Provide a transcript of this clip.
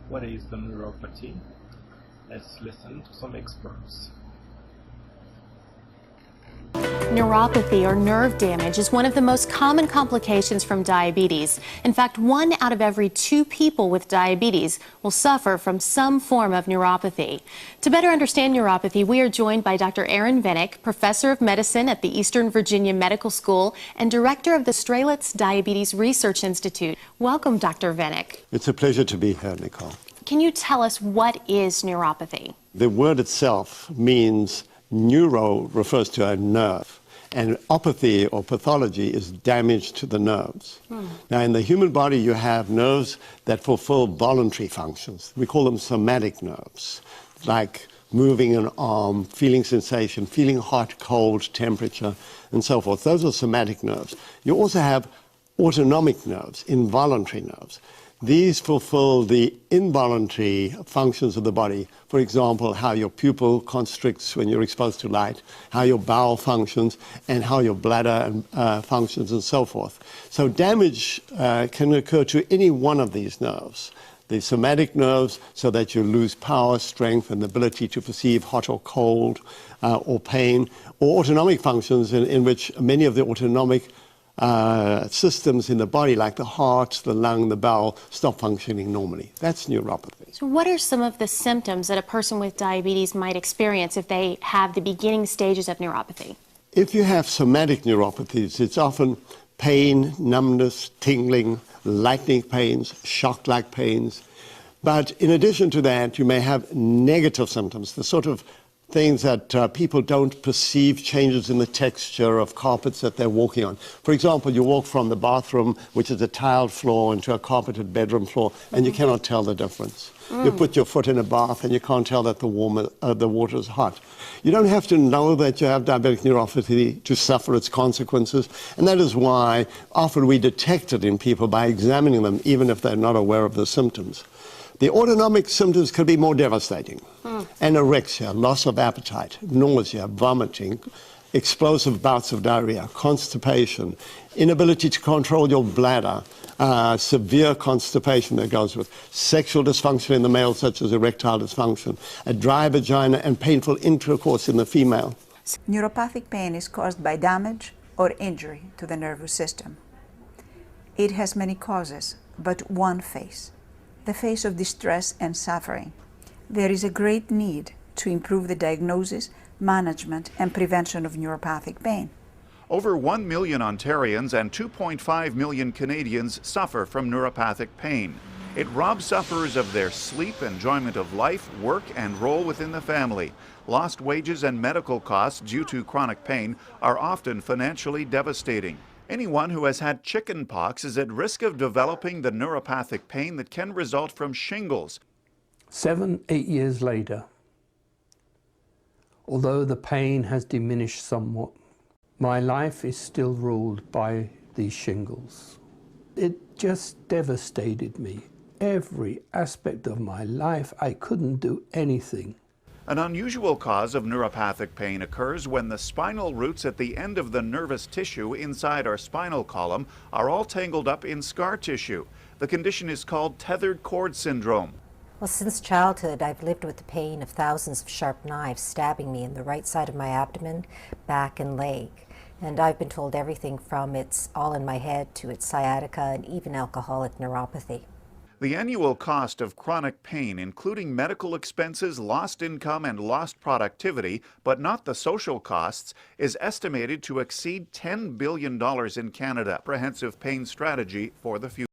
What is the neuropathy? Let's listen to some experts. Neuropathy, or nerve damage, is one of the most common complications from diabetes. In fact, 1 out of every 2 people with diabetes will suffer from some form of neuropathy. To better understand neuropathy, we are joined by Dr. Aaron Venick, professor of medicine at the Eastern Virginia Medical School and director of the Strelitz Diabetes Research Institute. Welcome, Dr. Venick. It's a pleasure to be here, Nicole. Can you tell us what is neuropathy? The word itself means neuro refers to a nerve, and opathy or pathology is damage to the nerves. Now, in the human body, you have nerves that fulfill voluntary functions. We call them somatic nerves, like moving an arm, feeling sensation, feeling hot, cold, temperature, and so forth. Those are somatic nerves. You also have autonomic nerves, involuntary nerves. These fulfill the involuntary functions of the body. For example, how your pupil constricts when you're exposed to light, how your bowel functions, and how your bladder functions, and so forth. So damage can occur to any one of these nerves. The somatic nerves, so that you lose power, strength, and the ability to perceive hot or cold or pain, or autonomic functions in which many of the autonomic systems in the body, like the heart, the lung, the bowel, stop functioning normally. That's neuropathy. So what are some of the symptoms that a person with diabetes might experience if they have the beginning stages of neuropathy? If you have somatic neuropathies, it's often pain, numbness, tingling, lightning pains, shock-like pains. But in addition to that, you may have negative symptoms, the sort of things that people don't perceive, changes in the texture of carpets that they're walking on. For example, you walk from the bathroom, which is a tiled floor, into a carpeted bedroom floor, and you cannot tell the difference. You put your foot in a bath and you can't tell that the water is hot. You don't have to know that you have diabetic neuropathy to suffer its consequences, and that is why often we detect it in people by examining them, even if they're not aware of the symptoms. The autonomic symptoms can be more devastating. Anorexia, loss of appetite, nausea, vomiting, explosive bouts of diarrhea, constipation, inability to control your bladder, severe constipation that goes with sexual dysfunction in the male, such as erectile dysfunction, a dry vagina, and painful intercourse in the female. Neuropathic pain is caused by damage or injury to the nervous system. It has many causes, but one face: the face of distress and suffering. There is a great need to improve the diagnosis, management, and prevention of neuropathic pain. Over 1 million Ontarians and 2.5 million Canadians suffer from neuropathic pain. It robs sufferers of their sleep, enjoyment of life, work, and role within the family. Lost wages and medical costs due to chronic pain are often financially devastating. Anyone who has had chicken pox is at risk of developing the neuropathic pain that can result from shingles. 7, 8 years later, although the pain has diminished somewhat, my life is still ruled by these shingles. It just devastated me. Every aspect of my life, I couldn't do anything. An unusual cause of neuropathic pain occurs when the spinal roots at the end of the nervous tissue inside our spinal column are all tangled up in scar tissue. The condition is called tethered cord syndrome. Well, since childhood, I've lived with the pain of thousands of sharp knives stabbing me in the right side of my abdomen, back, and leg. And I've been told everything from it's all in my head to it's sciatica and even alcoholic neuropathy. The annual cost of chronic pain, including medical expenses, lost income, and lost productivity, but not the social costs, is estimated to exceed $10 billion in Canada. Comprehensive pain strategy for the future.